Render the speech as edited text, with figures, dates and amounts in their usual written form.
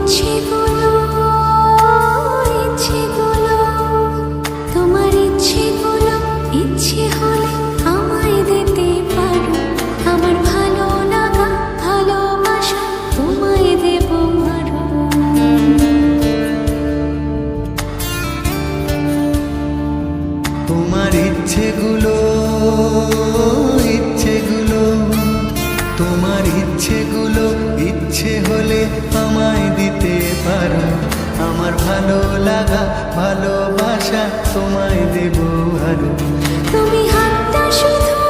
ইচ্ছেগুলো ইচ্ছেগুলো তোমার ইচ্ছেগুলো ইচ্ছে হলে আমায় দিতে পারো আমার ভালো লাগা ভালোবাসা তোমায় দেব আরো তোমার ইচ্ছেগুলো ইচ্ছেগুলো তোমার ইচ্ছেগুলো ইচ্ছে হলে আমায় দিতে পারো আমার ভালো লাগা ভালোবাসা তোমায় দেব আরো তুমি হাতটা শুধু